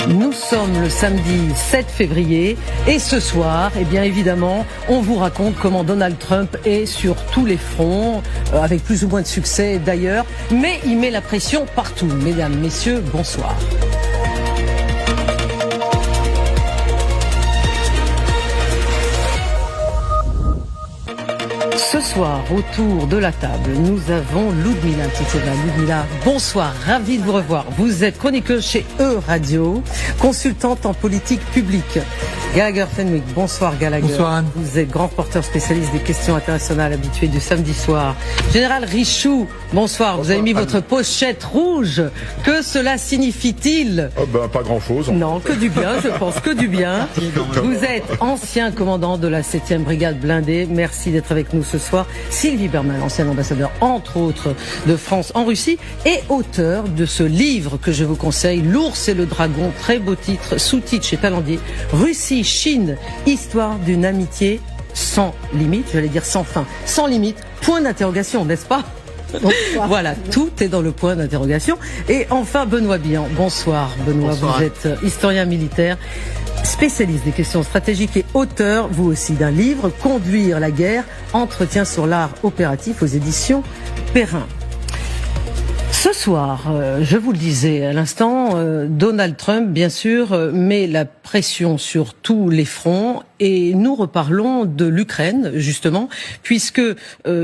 Nous sommes le samedi 7 février et ce soir, eh bien évidemment, on vous raconte comment Donald Trump est sur tous les fronts, avec plus ou moins de succès d'ailleurs, mais il met la pression partout. Mesdames, messieurs, bonsoir. Ce soir, autour de la table, nous avons Ludmila Titeva. Ludmila, bonsoir, ravie de vous revoir. Vous êtes chroniqueuse chez E-Radio, consultante en politique publique. Gallagher Fenwick, bonsoir Gallagher. Bonsoir Anne. Vous êtes grand reporter spécialiste des questions internationales habitué du samedi soir. Général Richoux, bonsoir. Vous avez mis votre pochette rouge. Que cela signifie-t-il? Pas grand-chose. Non, que du bien, je pense, que du bien. Vous êtes ancien commandant de la 7e brigade blindée. Merci d'être avec nous ce soir. Sylvie Berman, ancien ambassadeur, entre autres, de France en Russie, et auteur de ce livre que je vous conseille, L'ours et le dragon, très beau titre, sous-titre chez Talendier, Russie, Chine, histoire d'une amitié sans limite, j'allais dire sans fin, sans limite, point d'interrogation, n'est-ce pas? Bonsoir. Voilà, tout est dans le point d'interrogation. Et enfin, Benoît Bihan. Bonsoir, Benoît. Bonsoir. Vous êtes historien militaire, spécialiste des questions stratégiques et auteur, vous aussi, d'un livre, Conduire la guerre, entretien sur l'art opératif aux éditions Perrin. Ce soir, je vous le disais à l'instant, Donald Trump, bien sûr, met la pression sur tous les fronts et nous reparlons de l'Ukraine, justement, puisque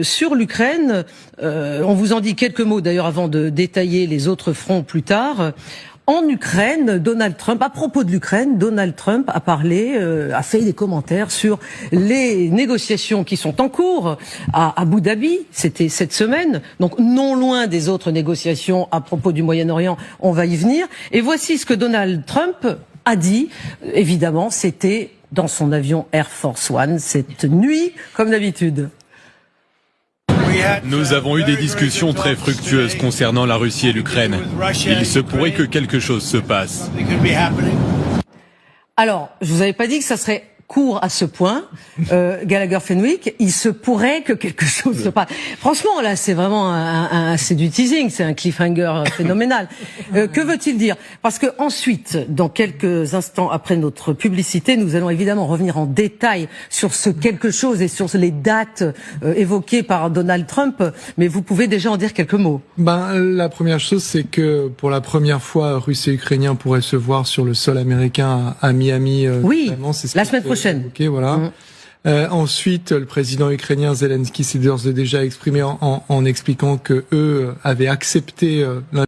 sur l'Ukraine, on vous en dit quelques mots d'ailleurs avant de détailler les autres fronts plus tard. En Ukraine, Donald Trump, à propos de l'Ukraine, Donald Trump a parlé, a fait des commentaires sur les négociations qui sont en cours à Abu Dhabi. C'était cette semaine, donc non loin des autres négociations à propos du Moyen-Orient. On va y venir. Et voici ce que Donald Trump a dit. Évidemment, c'était dans son avion Air Force One cette nuit, comme d'habitude. Nous avons eu des discussions très fructueuses concernant la Russie et l'Ukraine. Il se pourrait que quelque chose se passe. Alors, je vous avais pas dit que ça serait court à ce point, Gallagher Fenwick, il se pourrait que quelque chose se passe. Franchement, là, c'est vraiment c'est du teasing, c'est un cliffhanger phénoménal. Que veut-il dire? Parce que ensuite, dans quelques instants après notre publicité, nous allons évidemment revenir en détail sur ce quelque chose et sur les dates évoquées par Donald Trump, mais vous pouvez déjà en dire quelques mots. La première chose, c'est que pour la première fois, Russes et Ukrainiens pourraient se voir sur le sol américain à Miami. Oui, la semaine prochaine. Okay, voilà. Ensuite, le président ukrainien Zelensky s'est d'ores et déjà exprimé en expliquant que eux avaient accepté